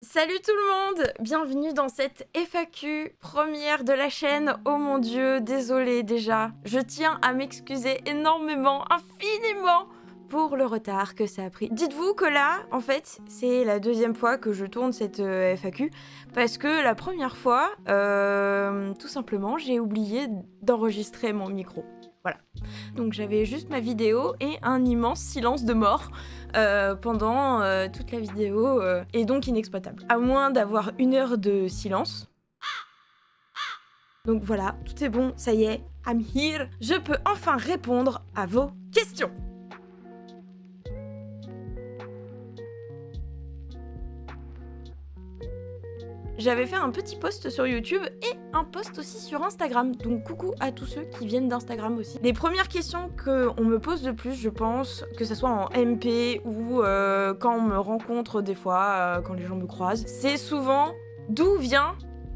Salut tout le monde, bienvenue dans cette FAQ première de la chaîne. Oh mon dieu, désolée déjà. Je tiens à m'excuser énormément, infiniment pour le retard que ça a pris. Dites-vous que là, en fait, c'est la deuxième fois que je tourne cette FAQ parce que la première fois, tout simplement, j'ai oublié d'enregistrer mon micro. Voilà. Donc j'avais juste ma vidéo et un immense silence de mort pendant toute la vidéo et donc inexploitable. À moins d'avoir 1 heure de silence. Donc voilà, tout est bon, ça y est, I'm here. Je peux enfin répondre à vos questions. J'avais fait un petit post sur YouTube et un post aussi sur Instagram, donc coucou à tous ceux qui viennent d'Instagram aussi. Les premières questions qu'on me pose le plus, je pense, que ce soit en MP ou quand on me rencontre des fois, quand les gens me croisent, c'est souvent d'où vient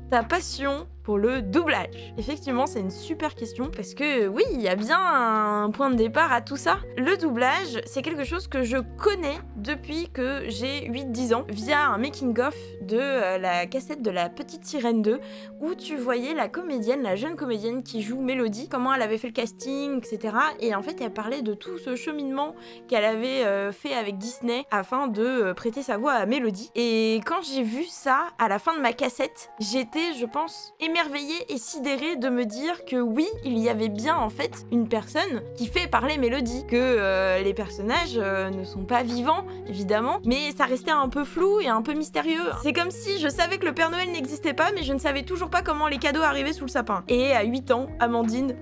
ta passion pour le doublage? Effectivement, c'est une super question parce que oui, il y a bien un point de départ à tout ça. Le doublage, c'est quelque chose que je connais depuis que j'ai 8-10 ans via un making-of de la cassette de La Petite Sirène 2 où tu voyais la comédienne, la jeune comédienne qui joue Mélodie, comment elle avait fait le casting, etc. Et en fait, elle parlait de tout ce cheminement qu'elle avait fait avec Disney afin de prêter sa voix à Mélodie. Et quand j'ai vu ça à la fin de ma cassette, j'étais, je pense, émerveillée et sidérée de me dire que oui, il y avait bien en fait une personne qui fait parler Mélodie, que les personnages ne sont pas vivants, évidemment, mais ça restait un peu flou et un peu mystérieux. C'est comme si je savais que le Père Noël n'existait pas, mais je ne savais toujours pas comment les cadeaux arrivaient sous le sapin. Et à 8 ans, Amandine...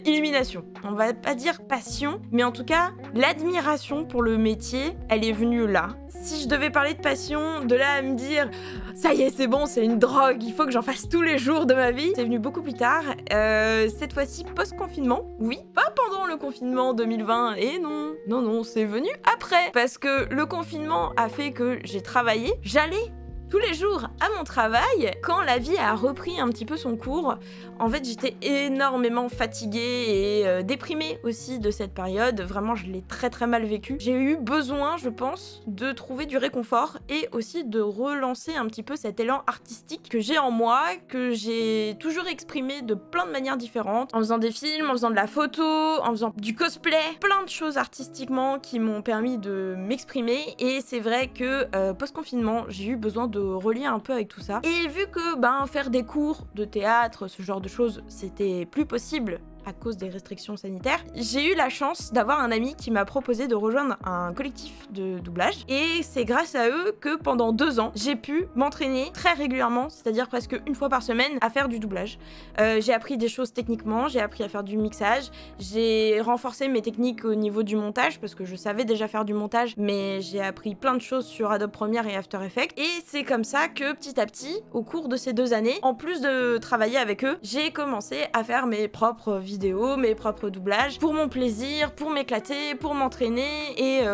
illumination. On va pas dire passion, mais en tout cas, l'admiration pour le métier, elle est venue là. Si je devais parler de passion, de là à me dire ça y est, c'est bon, c'est une drogue, il faut que j'en fasse tous les jours de ma vie, c'est venu beaucoup plus tard. Cette fois-ci, post-confinement, oui, pas pendant le confinement 2020, et non, c'est venu après. Parce que le confinement a fait que j'ai travaillé, j'allais tous les jours à mon travail. Quand la vie a repris un petit peu son cours, en fait j'étais énormément fatiguée et déprimée aussi de cette période. Vraiment, je l'ai très mal vécu. J'ai eu besoin, je pense, de trouver du réconfort et aussi de relancer un petit peu cet élan artistique que j'ai en moi, que j'ai toujours exprimé de plein de manières différentes, en faisant des films, en faisant de la photo, en faisant du cosplay, plein de choses artistiquement qui m'ont permis de m'exprimer. Et c'est vrai que post-confinement, j'ai eu besoin de relier un peu avec tout ça. Et vu que faire des cours de théâtre, ce genre de choses, c'était plus possible à cause des restrictions sanitaires, j'ai eu la chance d'avoir un ami qui m'a proposé de rejoindre un collectif de doublage. Et c'est grâce à eux que pendant 2 ans, j'ai pu m'entraîner très régulièrement, c'est-à-dire presque 1 fois par semaine, à faire du doublage. J'ai appris des choses techniquement, j'ai appris à faire du mixage, j'ai renforcé mes techniques au niveau du montage, parce que je savais déjà faire du montage, mais j'ai appris plein de choses sur Adobe Premiere et After Effects. Et c'est comme ça que petit à petit, au cours de ces 2 années, en plus de travailler avec eux, j'ai commencé à faire mes propres vidéos, mes propres doublages, pour mon plaisir, pour m'éclater, pour m'entraîner et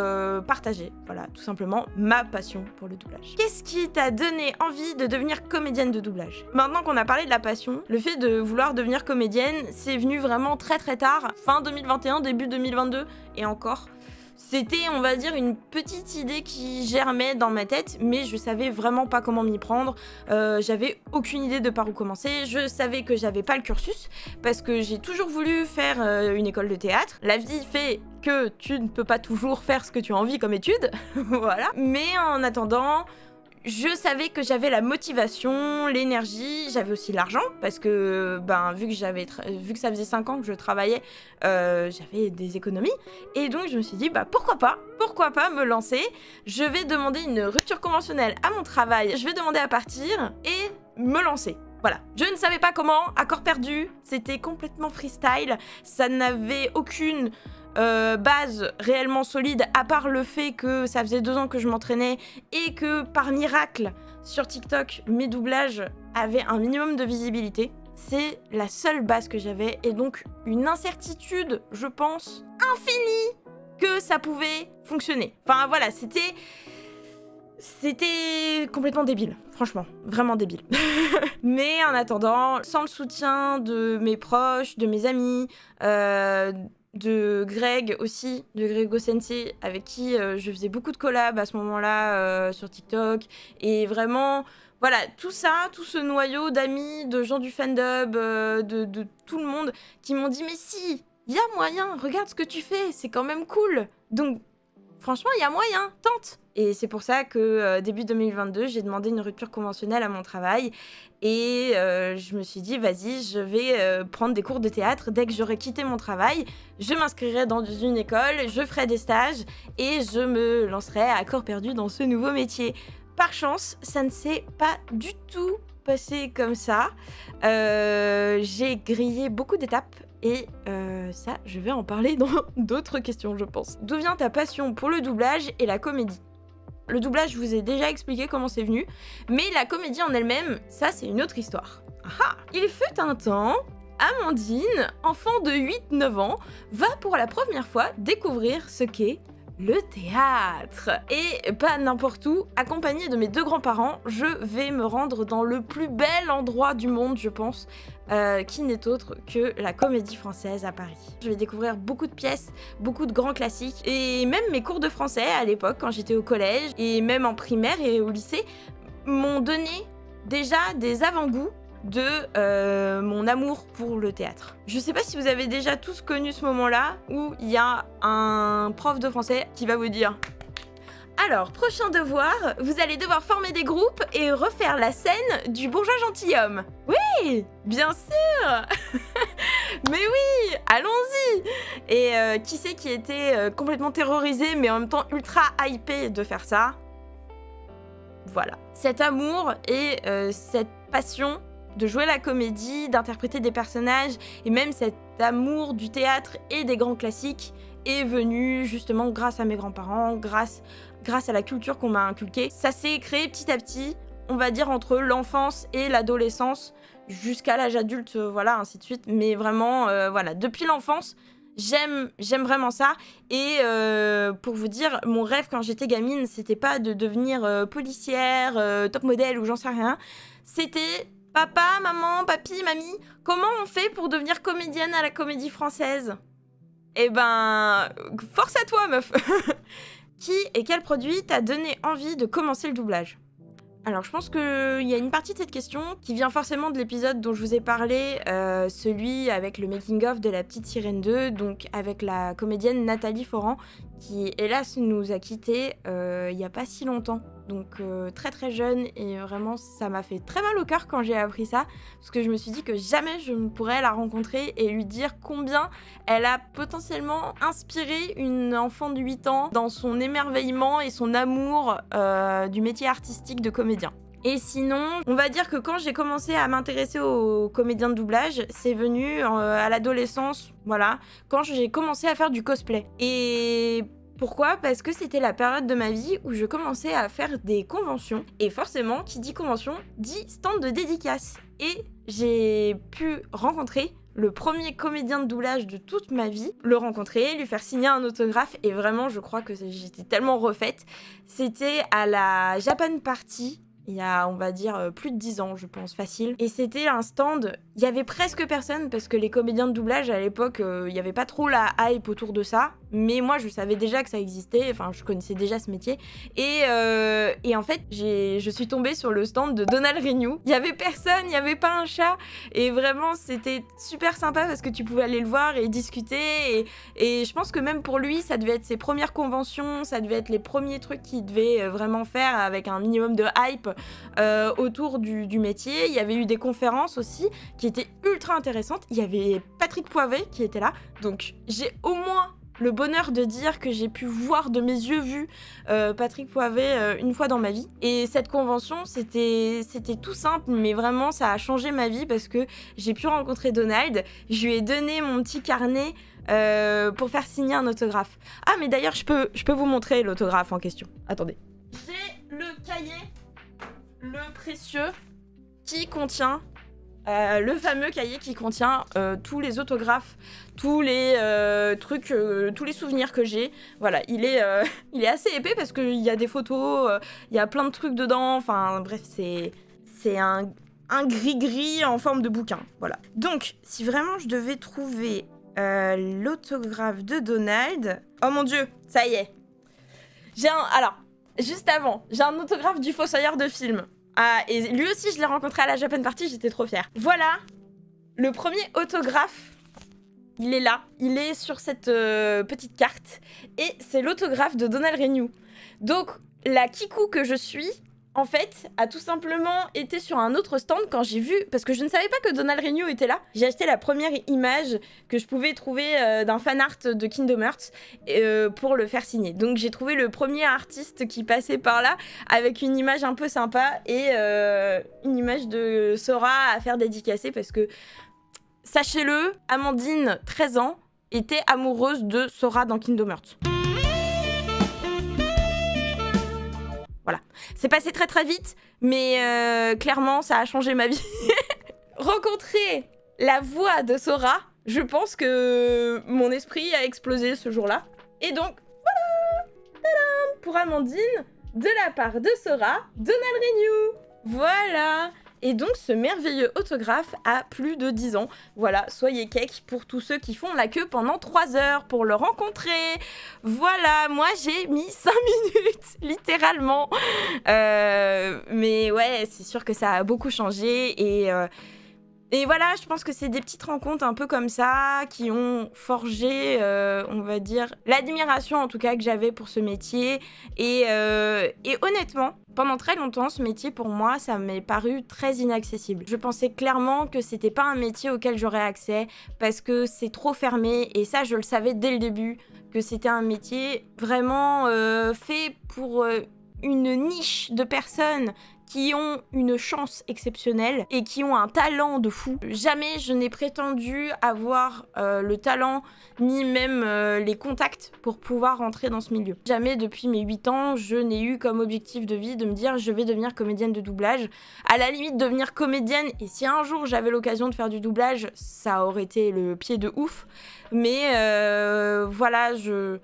partager, voilà, tout simplement ma passion pour le doublage. Qu'est-ce qui t'a donné envie de devenir comédienne de doublage? Maintenant qu'on a parlé de la passion, le fait de vouloir devenir comédienne, c'est venu vraiment très tard, fin 2021, début 2022, et encore. C'était, on va dire, une petite idée qui germait dans ma tête, mais je savais vraiment pas comment m'y prendre. J'avais aucune idée de par où commencer. Je savais que j'avais pas le cursus, parce que j'ai toujours voulu faire une école de théâtre. La vie fait que tu ne peux pas toujours faire ce que tu as envie comme étude, voilà. Mais en attendant... je savais que j'avais la motivation, l'énergie, j'avais aussi l'argent, parce que vu que ça faisait 5 ans que je travaillais, j'avais des économies. Et donc je me suis dit, pourquoi pas me lancer. Je vais demander une rupture conventionnelle à mon travail, je vais demander à partir et me lancer. Voilà, je ne savais pas comment, à corps perdu, c'était complètement freestyle, ça n'avait aucune base réellement solide, à part le fait que ça faisait 2 ans que je m'entraînais et que par miracle sur TikTok mes doublages avaient un minimum de visibilité. C'est la seule base que j'avais, et donc une incertitude, je pense, infinie que ça pouvait fonctionner. Enfin voilà, c'était complètement débile, franchement, vraiment débile. Mais en attendant, sans le soutien de mes proches, de mes amis, de Greg aussi, de Grego Sensei, avec qui je faisais beaucoup de collabs à ce moment-là sur TikTok. Et vraiment, voilà, tout ça, tout ce noyau d'amis, de gens du fandom, de tout le monde qui m'ont dit « Mais si, il y a moyen, regarde ce que tu fais, c'est quand même cool !» Donc, franchement, il y a moyen, tente. Et c'est pour ça que début 2022, j'ai demandé une rupture conventionnelle à mon travail. Et je me suis dit, vas-y, je vais prendre des cours de théâtre. Dès que j'aurai quitté mon travail, je m'inscrirai dans une école, je ferai des stages et je me lancerai à corps perdu dans ce nouveau métier. Par chance, ça ne s'est pas du tout passé comme ça. J'ai grillé beaucoup d'étapes. Et ça, je vais en parler dans d'autres questions, je pense. D'où vient ta passion pour le doublage et la comédie? Le doublage, je vous ai déjà expliqué comment c'est venu, mais la comédie en elle-même, ça, c'est une autre histoire. Ah, il fut un temps, Amandine, enfant de 8-9 ans, va pour la première fois découvrir ce qu'est le théâtre. Et pas n'importe où, accompagnée de mes deux grands-parents, je vais me rendre dans le plus bel endroit du monde, je pense, qui n'est autre que la Comédie Française à Paris. Je vais découvrir beaucoup de pièces, beaucoup de grands classiques, et même mes cours de français à l'époque, quand j'étais au collège, et même en primaire et au lycée, m'ont donné déjà des avant-goûts de mon amour pour le théâtre. Je sais pas si vous avez déjà tous connu ce moment-là où il y a un prof de français qui va vous dire « Alors, prochain devoir, vous allez devoir former des groupes et refaire la scène du bourgeois gentilhomme. » Oui, bien sûr. Mais oui, allons-y. Et qui c'est qui était complètement terrorisé mais en même temps ultra hypé de faire ça? Voilà. Cet amour et cette passion de jouer la comédie, d'interpréter des personnages, et même cet amour du théâtre et des grands classiques est venu justement grâce à mes grands-parents, grâce à la culture qu'on m'a inculquée. Ça s'est créé petit à petit, on va dire entre l'enfance et l'adolescence, jusqu'à l'âge adulte, voilà, ainsi de suite. Mais vraiment, voilà, depuis l'enfance, j'aime vraiment ça. Et pour vous dire, mon rêve quand j'étais gamine, c'était pas de devenir policière, top modèle ou j'en sais rien. C'était papa, maman, papy, mamie, comment on fait pour devenir comédienne à la Comédie Française? Eh ben, force à toi, meuf. Qui et quel produit t'a donné envie de commencer le doublage? Alors, je pense qu'il y a une partie de cette question qui vient forcément de l'épisode dont je vous ai parlé, celui avec le making-of de La Petite Sirène 2, donc avec la comédienne Nathalie Foran, qui hélas nous a quittés il n'y a pas si longtemps. Donc très très jeune, et vraiment ça m'a fait très mal au cœur quand j'ai appris ça, parce que je me suis dit que jamais je ne pourrais la rencontrer et lui dire combien elle a potentiellement inspiré une enfant de 8 ans dans son émerveillement et son amour du métier artistique de comédien. Et sinon, on va dire que quand j'ai commencé à m'intéresser aux comédiens de doublage, c'est venu à l'adolescence, voilà, quand j'ai commencé à faire du cosplay. Et pourquoi? Parce que c'était la période de ma vie où je commençais à faire des conventions. Et forcément, qui dit convention, dit stand de dédicace. Et j'ai pu rencontrer le premier comédien de doublage de toute ma vie, le rencontrer, lui faire signer un autographe, et vraiment, je crois que j'étais tellement refaite. C'était à la Japan Party, il y a, on va dire, plus de 10 ans, je pense, facile. Et c'était un stand, il y avait presque personne, parce que les comédiens de doublage, à l'époque, il n'y avait pas trop la hype autour de ça. Mais moi, je savais déjà que ça existait, enfin, je connaissais déjà ce métier. Et en fait, je suis tombée sur le stand de Donald Renew. Il n'y avait personne, il n'y avait pas un chat. Et vraiment, c'était super sympa, parce que tu pouvais aller le voir et discuter. Et je pense que même pour lui, ça devait être ses premières conventions, ça devait être les premiers trucs qu'il devait vraiment faire avec un minimum de hype autour du métier. Il y avait eu des conférences aussi qui étaient ultra intéressantes. Il y avait Patrick Poivet qui était là. Donc j'ai au moins le bonheur de dire que j'ai pu voir de mes yeux vus Patrick Poivet une fois dans ma vie. Et cette convention, c'était tout simple, mais vraiment ça a changé ma vie parce que j'ai pu rencontrer Donald. Je lui ai donné mon petit carnet pour faire signer un autographe. Ah, mais d'ailleurs, je peux vous montrer l'autographe en question. Attendez. J'ai le cahier, le précieux, qui contient le fameux cahier qui contient tous les autographes, tous les trucs, tous les souvenirs que j'ai. Voilà, il est assez épais parce qu'il y a des photos, il y a plein de trucs dedans. Enfin bref, c'est un gris-gris en forme de bouquin. Voilà. Donc, si vraiment je devais trouver l'autographe de Donald. Oh mon dieu, ça y est. Alors, juste avant, j'ai un autographe du fossoyeur de film. Ah, et lui aussi, je l'ai rencontré à la Japan Party, j'étais trop fière. Voilà, le premier autographe. Il est là, il est sur cette petite carte. Et c'est l'autographe de Donald Renew. Donc, la kikou que je suis, en fait, a tout simplement été sur un autre stand quand j'ai vu... Parce que je ne savais pas que Donald Renew était là. J'ai acheté la première image que je pouvais trouver d'un fan art de Kingdom Hearts pour le faire signer. Donc j'ai trouvé le premier artiste qui passait par là avec une image un peu sympa et une image de Sora à faire dédicacer parce que... Sachez-le, Amandine, 13 ans, était amoureuse de Sora dans Kingdom Hearts. Voilà. C'est passé très très vite, mais clairement, ça a changé ma vie. Rencontrer la voix de Sora, je pense que mon esprit a explosé ce jour-là. Et donc, voilà, tadam, pour Amandine, de la part de Sora, Donald Renew. Voilà. Et donc ce merveilleux autographe a plus de 10 ans. Voilà, soyez cake pour tous ceux qui font la queue pendant 3 heures pour le rencontrer. Voilà, moi j'ai mis 5 minutes, littéralement. Mais ouais, c'est sûr que ça a beaucoup changé et voilà, je pense que c'est des petites rencontres un peu comme ça qui ont forgé, on va dire, l'admiration en tout cas que j'avais pour ce métier. Et honnêtement, pendant très longtemps, ce métier pour moi, ça m'est paru très inaccessible. Je pensais clairement que c'était pas un métier auquel j'aurais accès parce que c'est trop fermé et ça, je le savais dès le début que c'était un métier vraiment fait pour une niche de personnes qui ont une chance exceptionnelle et qui ont un talent de fou. Jamais je n'ai prétendu avoir le talent ni même les contacts pour pouvoir rentrer dans ce milieu. Jamais depuis mes 8 ans, je n'ai eu comme objectif de vie de me dire je vais devenir comédienne de doublage. À la limite, devenir comédienne, et si un jour j'avais l'occasion de faire du doublage, ça aurait été le pied de ouf. Mais voilà, je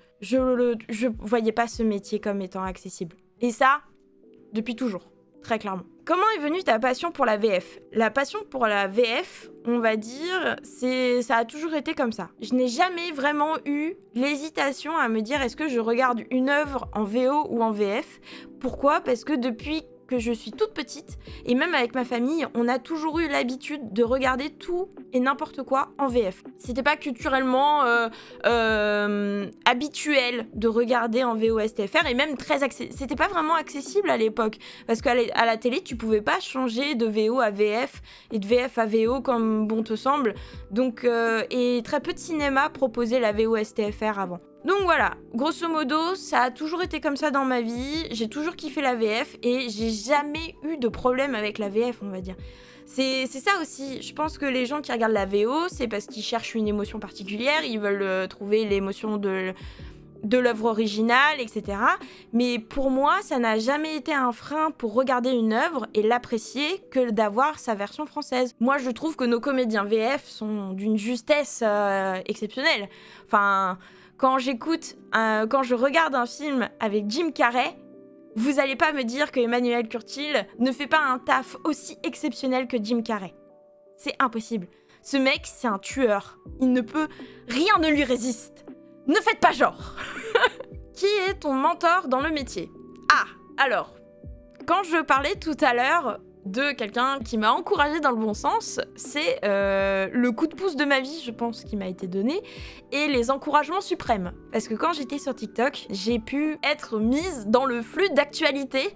voyais pas ce métier comme étant accessible. Et ça, depuis toujours. Très clairement. Comment est venue ta passion pour la VF? La passion pour la VF, on va dire, ça a toujours été comme ça. Je n'ai jamais vraiment eu l'hésitation à me dire est-ce que je regarde une œuvre en VO ou en VF? Pourquoi? Parce que depuis que je suis toute petite, et même avec ma famille, on a toujours eu l'habitude de regarder tout et n'importe quoi en VF. C'était pas culturellement habituel de regarder en VO-STFR, et même c'était pas vraiment accessible à l'époque, parce qu'à la télé, tu pouvais pas changer de VO à VF, et de VF à VO comme bon te semble, donc, et très peu de cinéma proposait la VO-STFR avant. Donc voilà, grosso modo, ça a toujours été comme ça dans ma vie, j'ai toujours kiffé la VF et j'ai jamais eu de problème avec la VF, on va dire. C'est ça aussi, je pense que les gens qui regardent la VO, c'est parce qu'ils cherchent une émotion particulière, ils veulent trouver l'émotion de l'œuvre originale, etc. Mais pour moi, ça n'a jamais été un frein pour regarder une œuvre et l'apprécier que d'avoir sa version française. Moi, je trouve que nos comédiens VF sont d'une justesse exceptionnelle. Enfin... Quand je regarde un film avec Jim Carrey, vous allez pas me dire que Emmanuel Curtil ne fait pas un taf aussi exceptionnel que Jim Carrey. C'est impossible. Ce mec, c'est un tueur. Rien ne lui résiste. Ne faites pas genre. Qui est ton mentor dans le métier? Ah, alors, quand je parlais tout à l'heure de quelqu'un qui m'a encouragée dans le bon sens, c'est le coup de pouce de ma vie, je pense, qui m'a été donné, et les encouragements suprêmes. Parce que quand j'étais sur TikTok, j'ai pu être mise dans le flux d'actualité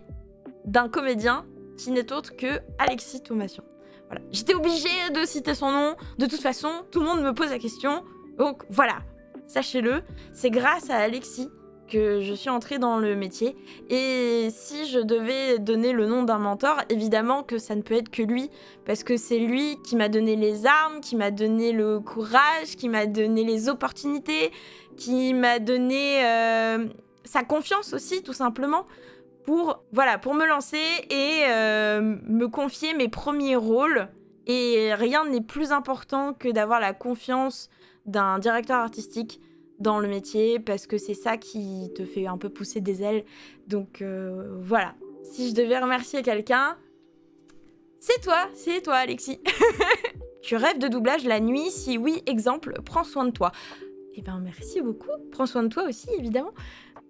d'un comédien qui n'est autre que Alexis Thomasian. Voilà. J'étais obligée de citer son nom, de toute façon, tout le monde me pose la question, donc voilà, sachez-le, c'est grâce à Alexis que je suis entrée dans le métier. Et si je devais donner le nom d'un mentor, évidemment que ça ne peut être que lui, parce que c'est lui qui m'a donné les armes, qui m'a donné le courage, qui m'a donné les opportunités, qui m'a donné sa confiance aussi, tout simplement, pour me lancer et me confier mes premiers rôles. Et rien n'est plus important que d'avoir la confiance d'un directeur artistique dans le métier, parce que c'est ça qui te fait un peu pousser des ailes. Donc voilà, si je devais remercier quelqu'un, c'est toi Alexis. Tu rêves de doublage la nuit? Si oui, exemple, prends soin de toi. Eh ben merci beaucoup. Prends soin de toi aussi, évidemment.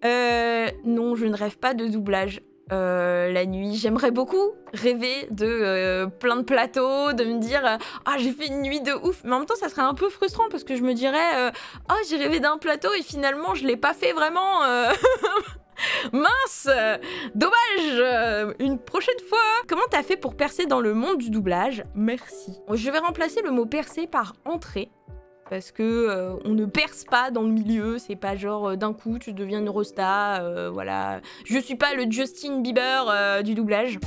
Non, je ne rêve pas de doublage. La nuit, j'aimerais beaucoup rêver de plein de plateaux, de me dire ah j'ai fait une nuit de ouf, mais en même temps ça serait un peu frustrant parce que je me dirais ah j'ai rêvé d'un plateau et finalement je l'ai pas fait vraiment. Mince, dommage, une prochaine fois. Comment t'as fait pour percer dans le monde du doublage? Merci. Je vais remplacer le mot percer par entrer. Parce que on ne perce pas dans le milieu, c'est pas genre d'un coup tu deviens une rosta, voilà. Je suis pas le Justin Bieber du doublage.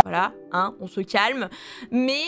Voilà, hein, on se calme. Mais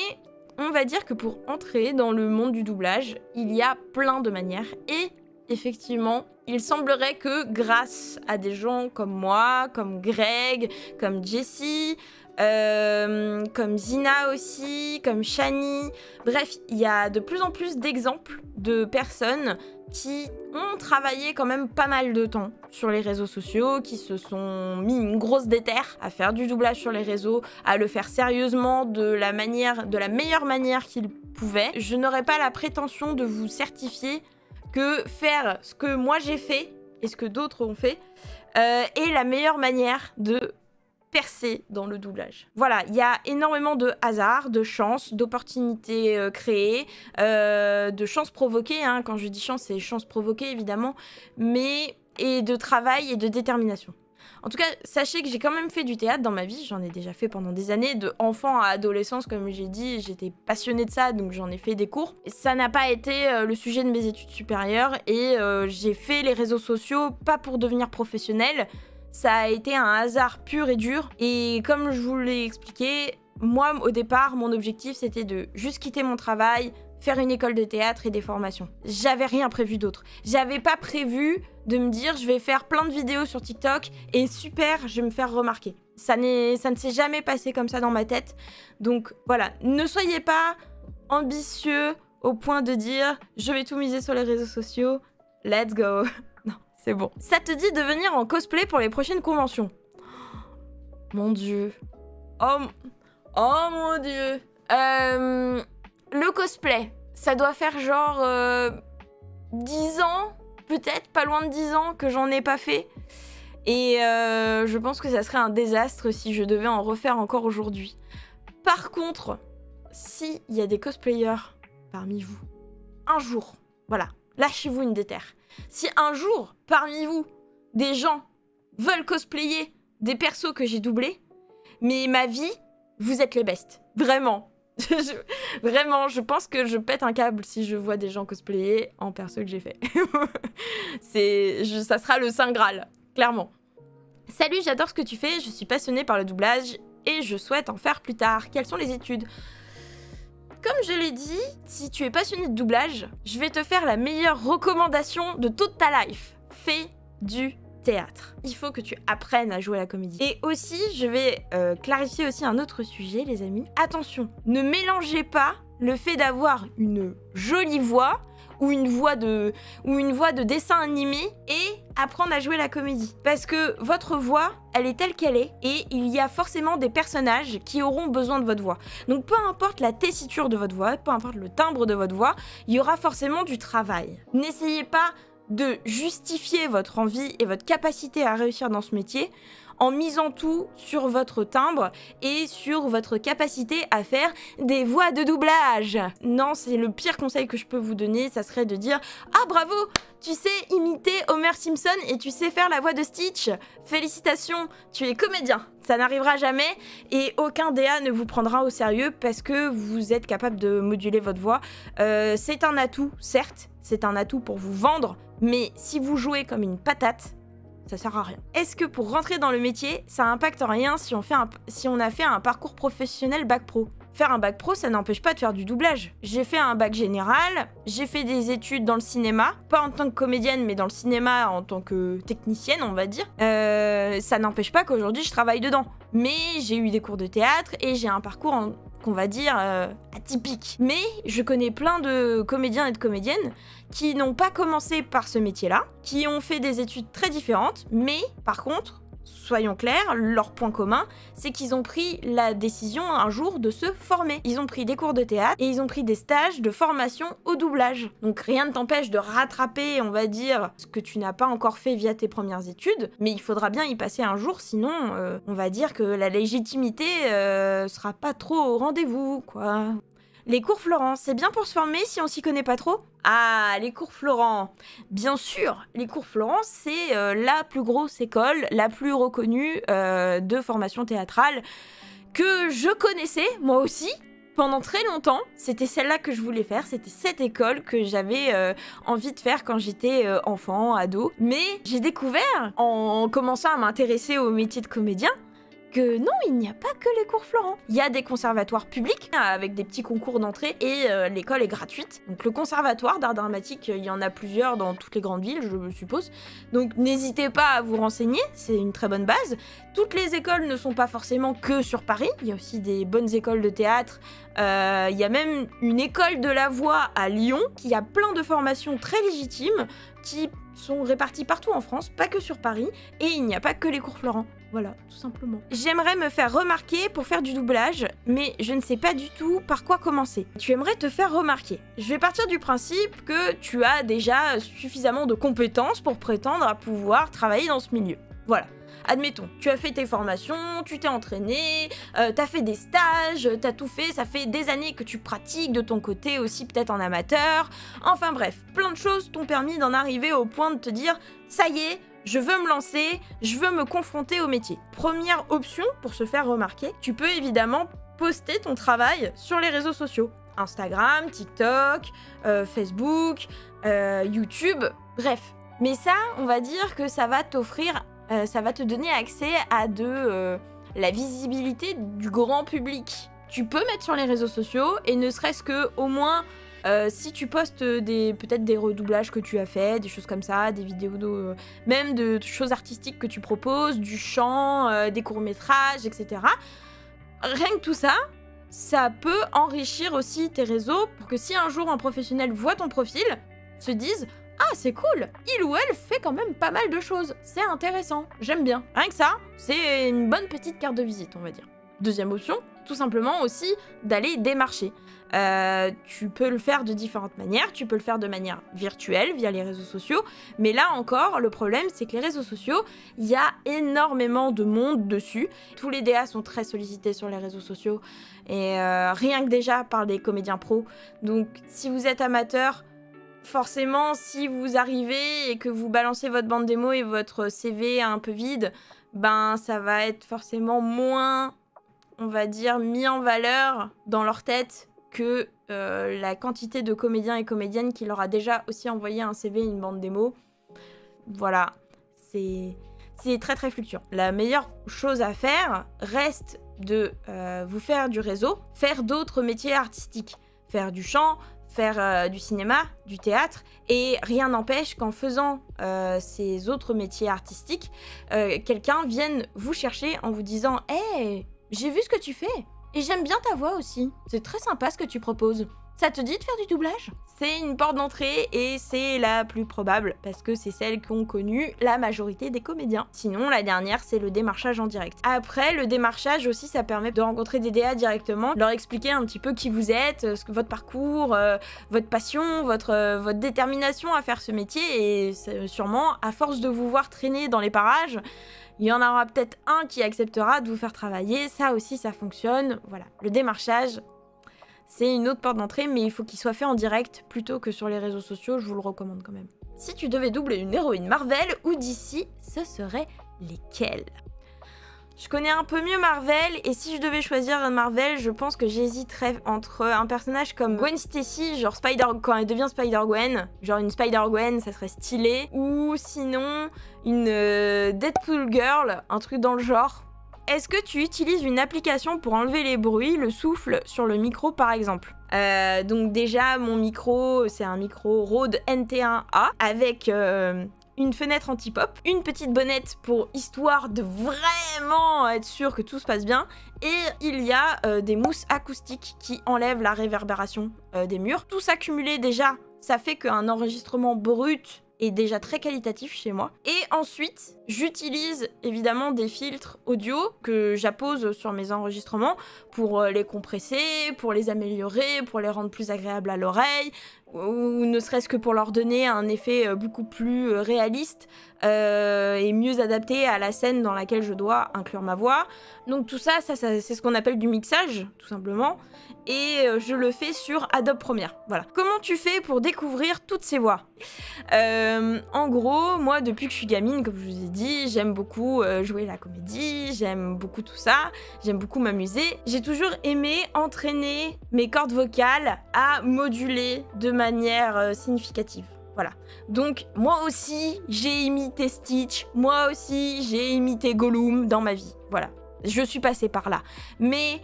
on va dire que pour entrer dans le monde du doublage, il y a plein de manières. Et effectivement, il semblerait que grâce à des gens comme moi, comme Greg, comme Jessie, comme Zina aussi, comme Shani. Bref, il y a de plus en plus d'exemples de personnes qui ont travaillé quand même pas mal de temps sur les réseaux sociaux, qui se sont mis une grosse déterre à faire du doublage sur les réseaux, à le faire sérieusement de la meilleure manière qu'ils pouvaient. Je n'aurais pas la prétention de vous certifier que faire ce que moi j'ai fait et ce que d'autres ont fait est la meilleure manière de percer dans le doublage. Voilà, il y a énormément de hasard, de chance, d'opportunités créées, de chances provoquées, hein. Quand je dis chance, c'est chance provoquée évidemment, mais et de travail et de détermination. En tout cas, sachez que j'ai quand même fait du théâtre dans ma vie, j'en ai déjà fait pendant des années, de enfant à adolescence, comme j'ai dit, j'étais passionnée de ça, donc j'en ai fait des cours. Ça n'a pas été le sujet de mes études supérieures, et j'ai fait les réseaux sociaux, pas pour devenir professionnelle, ça a été un hasard pur et dur, et comme je vous l'ai expliqué, moi, au départ, mon objectif, c'était de juste quitter mon travail, faire une école de théâtre et des formations. J'avais rien prévu d'autre. J'avais pas prévu de me dire je vais faire plein de vidéos sur TikTok et super, je vais me faire remarquer. Ça ne s'est jamais passé comme ça dans ma tête. Donc voilà, ne soyez pas ambitieux au point de dire je vais tout miser sur les réseaux sociaux, let's go. Non, c'est bon. Ça te dit de venir en cosplay pour les prochaines conventions? Mon Dieu. Oh mon Dieu. Le cosplay, ça doit faire genre 10 ans, peut-être, pas loin de 10 ans que j'en ai pas fait. Et je pense que ça serait un désastre si je devais en refaire encore aujourd'hui. Par contre, s'il y a des cosplayers parmi vous, un jour, voilà, lâchez-vous une déterre. Si un jour, parmi vous, des gens veulent cosplayer des persos que j'ai doublés, mais ma vie, vous êtes les bestes. Vraiment. Vraiment, je pense que je pète un câble si je vois des gens cosplayer en perso que j'ai fait. Ça sera le Saint Graal, clairement. Salut, j'adore ce que tu fais, je suis passionnée par le doublage et je souhaite en faire plus tard. Quelles sont les études? Comme je l'ai dit, si tu es passionné de doublage, je vais te faire la meilleure recommandation de toute ta life. Fais du théâtre. Il faut que tu apprennes à jouer à la comédie. Et aussi, je vais clarifier aussi un autre sujet, les amis. Attention, ne mélangez pas le fait d'avoir une jolie voix ou une voix de dessin animé et apprendre à jouer la comédie. Parce que votre voix, elle est telle qu'elle est et il y a forcément des personnages qui auront besoin de votre voix. Donc peu importe la tessiture de votre voix, peu importe le timbre de votre voix, il y aura forcément du travail. N'essayez pas de justifier votre envie et votre capacité à réussir dans ce métier en misant tout sur votre timbre et sur votre capacité à faire des voix de doublage. Non, c'est le pire conseil que je peux vous donner, ça serait de dire « Ah bravo, tu sais imiter Homer Simpson et tu sais faire la voix de Stitch. Félicitations, tu es comédien. » Ça n'arrivera jamais et aucun DA ne vous prendra au sérieux parce que vous êtes capable de moduler votre voix. C'est un atout, certes, c'est un atout pour vous vendre, mais si vous jouez comme une patate, ça sert à rien. Est-ce que pour rentrer dans le métier, ça impacte rien si on a fait un parcours professionnel bac pro? Faire un bac pro, ça n'empêche pas de faire du doublage. J'ai fait un bac général, j'ai fait des études dans le cinéma, pas en tant que comédienne, mais dans le cinéma en tant que technicienne, on va dire. Ça n'empêche pas qu'aujourd'hui, je travaille dedans. Mais j'ai eu des cours de théâtre et j'ai un parcours qu'on va dire atypique. Mais je connais plein de comédiens et de comédiennes qui n'ont pas commencé par ce métier-là, qui ont fait des études très différentes, mais par contre soyons clairs, leur point commun, c'est qu'ils ont pris la décision un jour de se former. Ils ont pris des cours de théâtre et ils ont pris des stages de formation au doublage. Donc rien ne t'empêche de rattraper, on va dire, ce que tu n'as pas encore fait via tes premières études, mais il faudra bien y passer un jour, sinon on va dire que la légitimité sera pas trop au rendez-vous, quoi. Les cours Florent, c'est bien pour se former si on s'y connaît pas trop? Ah, les cours Florent. Bien sûr, les cours Florent, c'est la plus grosse école, la plus reconnue de formation théâtrale que je connaissais, moi aussi. Pendant très longtemps, c'était celle-là que je voulais faire, c'était cette école que j'avais envie de faire quand j'étais enfant, ado. Mais j'ai découvert, en commençant à m'intéresser au métier de comédien, que non, il n'y a pas que les cours Florent. Il y a des conservatoires publics avec des petits concours d'entrée et l'école est gratuite. Donc le conservatoire d'art dramatique, il y en a plusieurs dans toutes les grandes villes, je suppose. Donc n'hésitez pas à vous renseigner, c'est une très bonne base. Toutes les écoles ne sont pas forcément que sur Paris, il y a aussi des bonnes écoles de théâtre. Il y a même une école de la voix à Lyon qui a plein de formations très légitimes qui sont réparties partout en France, pas que sur Paris, et il n'y a pas que les cours Florent. Voilà, tout simplement. J'aimerais me faire remarquer pour faire du doublage, mais je ne sais pas du tout par quoi commencer. Tu aimerais te faire remarquer. Je vais partir du principe que tu as déjà suffisamment de compétences pour prétendre à pouvoir travailler dans ce milieu. Voilà. Admettons, tu as fait tes formations, tu t'es entraîné, t'as fait des stages, t'as tout fait, ça fait des années que tu pratiques de ton côté aussi, peut-être en amateur. Enfin bref, plein de choses t'ont permis d'en arriver au point de te dire « ça y est, je veux me lancer, je veux me confronter au métier ». Première option pour se faire remarquer, tu peux évidemment poster ton travail sur les réseaux sociaux. Instagram, TikTok, Facebook, YouTube, bref. Mais ça, on va dire que ça va t'offrir... ça va te donner accès à la visibilité du grand public. Tu peux mettre sur les réseaux sociaux et ne serait-ce que au moins si tu postes peut-être des redoublages que tu as fait, des choses comme ça, des vidéos même de choses artistiques que tu proposes, du chant, des courts-métrages, etc. Rien que tout ça, ça peut enrichir aussi tes réseaux pour que si un jour un professionnel voit ton profil, se dise « Ah, c'est cool, il ou elle fait quand même pas mal de choses, c'est intéressant, j'aime bien ». Rien que ça, c'est une bonne petite carte de visite, on va dire. Deuxième option, tout simplement aussi d'aller démarcher. Tu peux le faire de différentes manières, tu peux le faire de manière virtuelle via les réseaux sociaux, mais là encore, le problème c'est que les réseaux sociaux, il y a énormément de monde dessus. Tous les DA sont très sollicités sur les réseaux sociaux, et rien que déjà par des comédiens pros. Donc si vous êtes amateur, forcément, si vous arrivez et que vous balancez votre bande démo et votre CV un peu vide, ben ça va être forcément moins, on va dire, mis en valeur dans leur tête que la quantité de comédiens et comédiennes qui leur a déjà aussi envoyé un CV et une bande démo. Voilà, c'est très très fluctuant. La meilleure chose à faire reste de vous faire du réseau, faire d'autres métiers artistiques, faire du chant, faire du cinéma, du théâtre, et rien n'empêche qu'en faisant ces autres métiers artistiques, quelqu'un vienne vous chercher en vous disant « Hey, j'ai vu ce que tu fais, et j'aime bien ta voix aussi, c'est très sympa ce que tu proposes. Ça te dit de faire du doublage ?» C'est une porte d'entrée et c'est la plus probable parce que c'est celle qu'ont connue la majorité des comédiens. Sinon, la dernière, c'est le démarchage en direct. Après, le démarchage aussi, ça permet de rencontrer des DA directement, leur expliquer un petit peu qui vous êtes, votre parcours, votre passion, votre détermination à faire ce métier, et sûrement, à force de vous voir traîner dans les parages, il y en aura peut-être un qui acceptera de vous faire travailler. Ça aussi, ça fonctionne. Voilà, le démarchage, c'est une autre porte d'entrée, mais il faut qu'il soit fait en direct plutôt que sur les réseaux sociaux, je vous le recommande quand même. Si tu devais doubler une héroïne Marvel ou DC, ce serait lesquelles? Je connais un peu mieux Marvel, et si je devais choisir Marvel, je pense que j'hésiterais entre un personnage comme Gwen Stacy, genre quand elle devient Spider-Gwen, genre une Spider-Gwen, ça serait stylé, ou sinon une Deadpool Girl, un truc dans le genre. Est-ce que tu utilises une application pour enlever les bruits, le souffle sur le micro par exemple? Donc déjà, mon micro, c'est un micro Rode NT1A avec une fenêtre anti-pop, une petite bonnette pour histoire de vraiment être sûr que tout se passe bien, et il y a des mousses acoustiques qui enlèvent la réverbération des murs. Tout ça cumulé déjà, ça fait qu'un enregistrement brut est déjà très qualitatif chez moi. Et ensuite, j'utilise évidemment des filtres audio que j'appose sur mes enregistrements pour les compresser, pour les améliorer, pour les rendre plus agréables à l'oreille, ou ne serait-ce que pour leur donner un effet beaucoup plus réaliste et mieux adapté à la scène dans laquelle je dois inclure ma voix. Donc tout ça c'est ce qu'on appelle du mixage, tout simplement. Et je le fais sur Adobe Premiere. Voilà. Comment tu fais pour découvrir toutes ces voix? En gros, moi, depuis que je suis gamine, comme je vous ai dit, j'aime beaucoup jouer la comédie, j'aime beaucoup tout ça, j'aime beaucoup m'amuser. J'ai toujours aimé entraîner mes cordes vocales à moduler de manière significative. Voilà. Donc, moi aussi, j'ai imité Stitch, moi aussi, j'ai imité Gollum dans ma vie. Voilà. Je suis passée par là. Mais,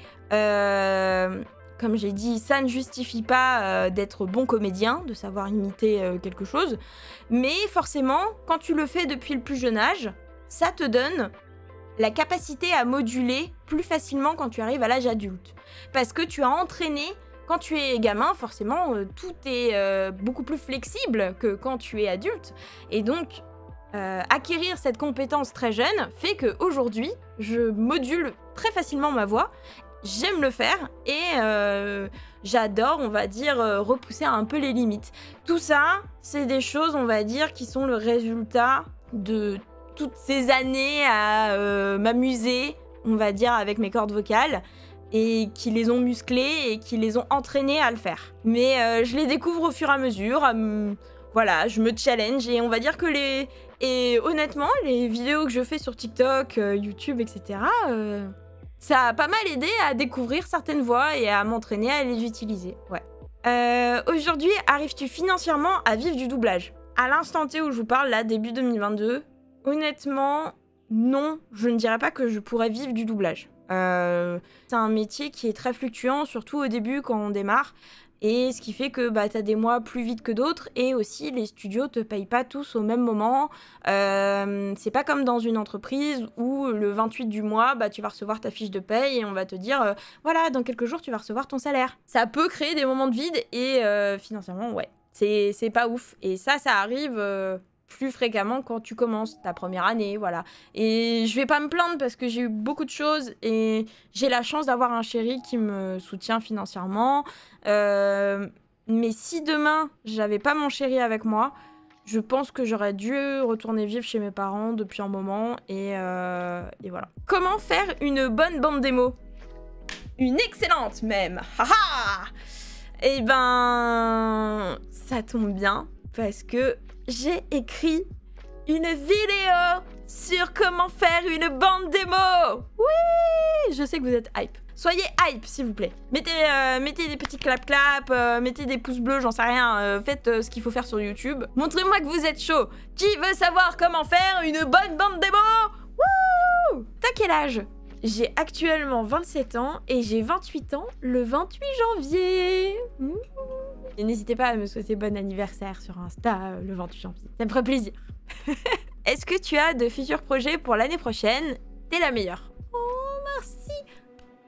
comme j'ai dit, ça ne justifie pas d'être bon comédien, de savoir imiter quelque chose. Mais forcément, quand tu le fais depuis le plus jeune âge, ça te donne la capacité à moduler plus facilement quand tu arrives à l'âge adulte. Parce que tu as entraîné, quand tu es gamin, forcément, tout est beaucoup plus flexible que quand tu es adulte. Et donc, acquérir cette compétence très jeune fait qu'aujourd'hui, je module très facilement ma voix. J'aime le faire et j'adore, on va dire, repousser un peu les limites. Tout ça, c'est des choses, on va dire, qui sont le résultat de toutes ces années à m'amuser, on va dire, avec mes cordes vocales et qui les ont musclées et qui les ont entraînées à le faire. Mais je les découvre au fur et à mesure. Voilà, je me challenge et on va dire que Et honnêtement, les vidéos que je fais sur TikTok, YouTube, etc., ça a pas mal aidé à découvrir certaines voix et à m'entraîner à les utiliser. Ouais. Aujourd'hui, arrives-tu financièrement à vivre du doublage? À l'instant T où je vous parle, là, début 2022, honnêtement, non, je ne dirais pas que je pourrais vivre du doublage. C'est un métier qui est très fluctuant, surtout au début quand on démarre. Et ce qui fait que bah, t'as des mois plus vite que d'autres. Et aussi, les studios te payent pas tous au même moment. C'est pas comme dans une entreprise où le 28 du mois, bah, tu vas recevoir ta fiche de paye et on va te dire voilà, dans quelques jours, tu vas recevoir ton salaire. Ça peut créer des moments de vide et financièrement, ouais, c'est pas ouf. Et ça arrive plus fréquemment quand tu commences ta première année, voilà. Et je vais pas me plaindre parce que j'ai eu beaucoup de choses et j'ai la chance d'avoir un chéri qui me soutient financièrement. Mais si demain, j'avais pas mon chéri avec moi, je pense que j'aurais dû retourner vivre chez mes parents depuis un moment et voilà. Comment faire une bonne bande démo? Une excellente même. Haha. Eh ben, ça tombe bien parce que j'ai écrit une vidéo sur comment faire une bande démo. Oui, je sais que vous êtes hype. Soyez hype, s'il vous plaît. Mettez des petits clap-clap, mettez des pouces bleus, j'en sais rien. Faites ce qu'il faut faire sur YouTube. Montrez-moi que vous êtes chaud. Qui veut savoir comment faire une bonne bande démo? Wouh! T'as quel âge? J'ai actuellement 27 ans et j'ai 28 ans le 28 janvier. Et n'hésitez pas à me souhaiter bon anniversaire sur Insta le 28 janvier. Ça me ferait plaisir. Est-ce que tu as de futurs projets pour l'année prochaine? T'es la meilleure. Oh, merci.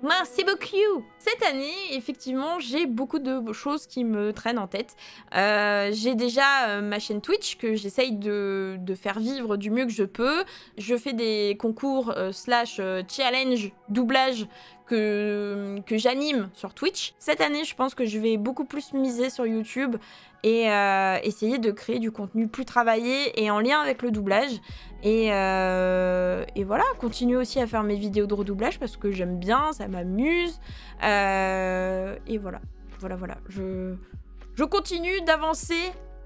Merci beaucoup. Cette année, effectivement, j'ai beaucoup de choses qui me traînent en tête. J'ai déjà ma chaîne Twitch que j'essaye de faire vivre du mieux que je peux. Je fais des concours / challenge doublage que j'anime sur Twitch. Cette année, je pense que je vais beaucoup plus miser sur YouTube et essayer de créer du contenu plus travaillé et en lien avec le doublage. Et voilà, continuer aussi à faire mes vidéos de redoublage parce que j'aime bien, ça m'amuse. Et voilà. Je continue d'avancer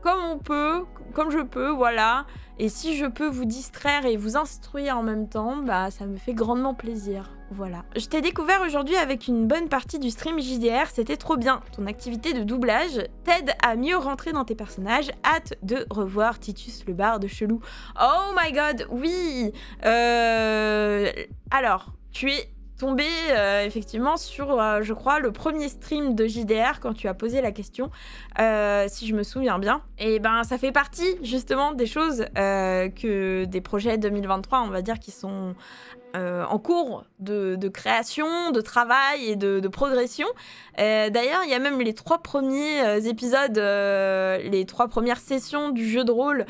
comme on peut, comme je peux, voilà. Et si je peux vous distraire et vous instruire en même temps, bah ça me fait grandement plaisir. Voilà. Je t'ai découvert aujourd'hui avec une bonne partie du stream JDR, c'était trop bien. Ton activité de doublage t'aide à mieux rentrer dans tes personnages. Hâte de revoir Titus le barde chelou. Oh my god, oui. Alors, tu es tombé effectivement sur, je crois, le premier stream de JDR quand tu as posé la question, si je me souviens bien. Et ben, ça fait partie justement des choses que des projets 2023, on va dire, qui sont en cours de création, de travail et de progression. D'ailleurs, il y a même les 3 premiers épisodes, les 3 premières sessions du jeu de rôle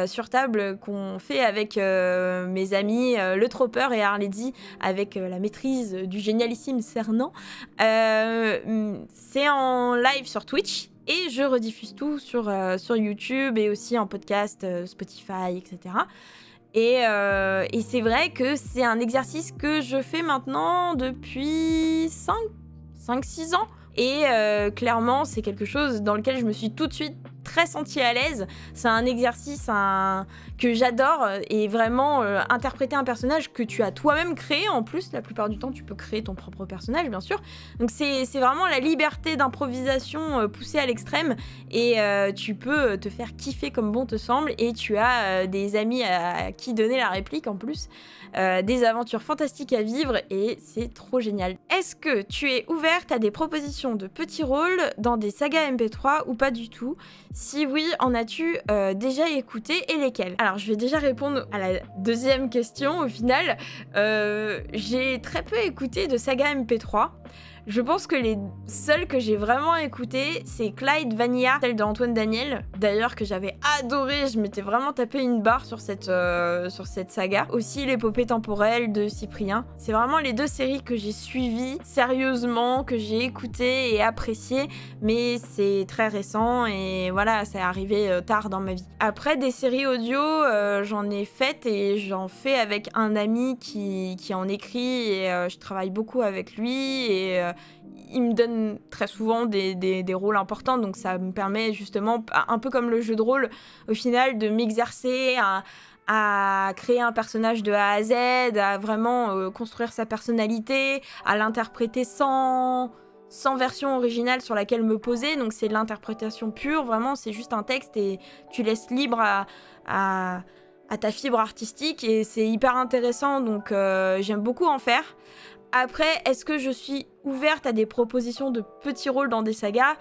sur table qu'on fait avec mes amis Le Tropper et Arledy, avec la maîtrise du génialissime Cernan. C'est en live sur Twitch. Et je rediffuse tout sur YouTube et aussi en podcast, Spotify, etc. Et c'est vrai que c'est un exercice que je fais maintenant depuis 5-6 ans. Et clairement, c'est quelque chose dans lequel je me suis tout de suite très sentie à l'aise. C'est un exercice que j'adore, et vraiment interpréter un personnage que tu as toi-même créé. En plus, la plupart du temps, tu peux créer ton propre personnage, bien sûr. Donc c'est vraiment la liberté d'improvisation poussée à l'extrême, et tu peux te faire kiffer comme bon te semble, et tu as des amis à qui donner la réplique en plus. Des aventures fantastiques à vivre, et c'est trop génial. Est-ce que tu es ouverte à des propositions de petits rôles dans des sagas MP3 ou pas du tout? Si oui, en as-tu déjà écouté, et lesquels? Alors, je vais déjà répondre à la deuxième question au final. J'ai très peu écouté de sagas MP3. Je pense que les seuls que j'ai vraiment écoutés, c'est Clyde Vanilla, celle d'Antoine Daniel. D'ailleurs, que j'avais adoré, je m'étais vraiment tapé une barre sur cette saga. Aussi, l'épopée temporelle de Cyprien. C'est vraiment les 2 séries que j'ai suivies sérieusement, que j'ai écoutées et appréciées. Mais c'est très récent et voilà, ça est arrivé tard dans ma vie. Après, des séries audio, j'en ai faites et j'en fais avec un ami qui en écrit, et je travaille beaucoup avec lui, et il me donne très souvent des rôles importants, donc ça me permet justement, un peu comme le jeu de rôle, au final, de m'exercer à créer un personnage de A à Z, à vraiment construire sa personnalité, à l'interpréter sans version originale sur laquelle me poser. Donc c'est de l'interprétation pure, vraiment, c'est juste un texte et tu laisses libre à ta fibre artistique, et c'est hyper intéressant, donc j'aime beaucoup en faire. Après, est-ce que je suis ouverte à des propositions de petits rôles dans des sagas?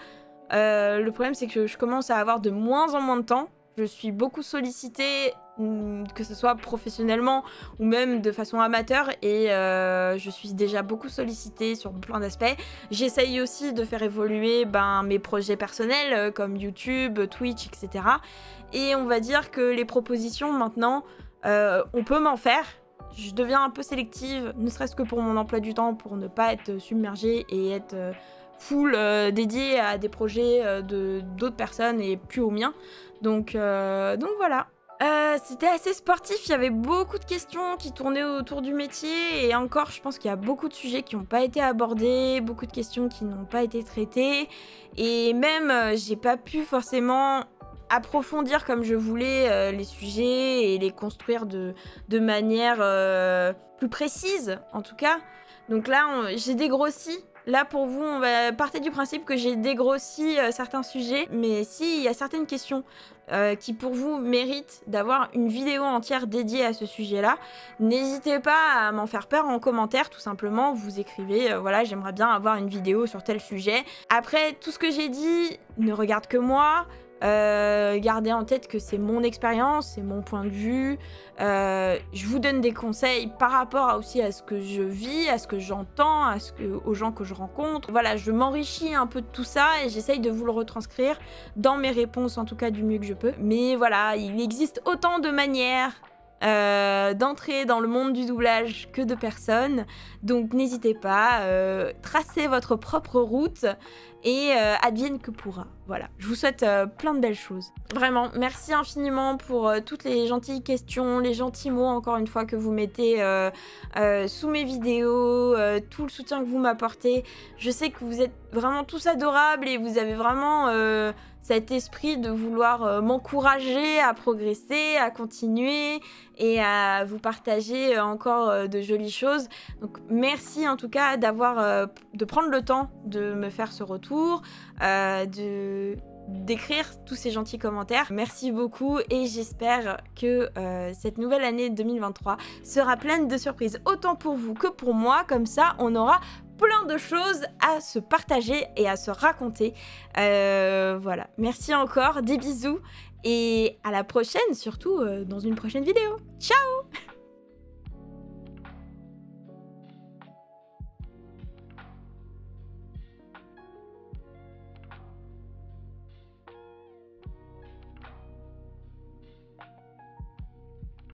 Le problème, c'est que je commence à avoir de moins en moins de temps. Je suis beaucoup sollicitée, que ce soit professionnellement ou même de façon amateur, et je suis déjà beaucoup sollicitée sur plein d'aspects. J'essaye aussi de faire évoluer mes projets personnels comme YouTube, Twitch, etc. Et on va dire que les propositions maintenant, on peut m'en faire. Je deviens un peu sélective, ne serait-ce que pour mon emploi du temps, pour ne pas être submergée et être full dédiée à des projets d'autres personnes et plus aux miens. Donc voilà. C'était assez sportif, il y avait beaucoup de questions qui tournaient autour du métier, et encore, je pense qu'il y a beaucoup de sujets qui n'ont pas été abordés, beaucoup de questions qui n'ont pas été traitées, et même j'ai pas pu forcément approfondir comme je voulais les sujets et les construire de manière plus précise, en tout cas. Donc là, j'ai dégrossi. Là, pour vous, on va partir du principe que j'ai dégrossi certains sujets, mais s'il y a certaines questions qui, pour vous, méritent d'avoir une vidéo entière dédiée à ce sujet-là, n'hésitez pas à m'en faire part en commentaire, tout simplement. Vous écrivez, voilà, j'aimerais bien avoir une vidéo sur tel sujet. Après, tout ce que j'ai dit ne regarde que moi. Gardez en tête que c'est mon expérience, c'est mon point de vue. Je vous donne des conseils par rapport aussi à ce que je vis, à ce que j'entends, aux gens que je rencontre. Voilà, je m'enrichis un peu de tout ça et j'essaye de vous le retranscrire dans mes réponses, en tout cas du mieux que je peux. Mais voilà, il existe autant de manières d'entrer dans le monde du doublage que de personnes, donc n'hésitez pas, tracez votre propre route et advienne que pourra. Voilà, je vous souhaite plein de belles choses. Vraiment, merci infiniment pour toutes les gentilles questions, les gentils mots encore une fois que vous mettez sous mes vidéos, tout le soutien que vous m'apportez. Je sais que vous êtes vraiment tous adorables et vous avez vraiment cet esprit de vouloir m'encourager à progresser, à continuer et à vous partager encore de jolies choses. Donc merci en tout cas de prendre le temps de me faire ce retour, d'écrire tous ces gentils commentaires. Merci beaucoup et j'espère que cette nouvelle année 2023 sera pleine de surprises, autant pour vous que pour moi. Comme ça, on aura plein de choses à se partager et à se raconter. Voilà, merci encore, des bisous et à la prochaine, surtout dans une prochaine vidéo. Ciao!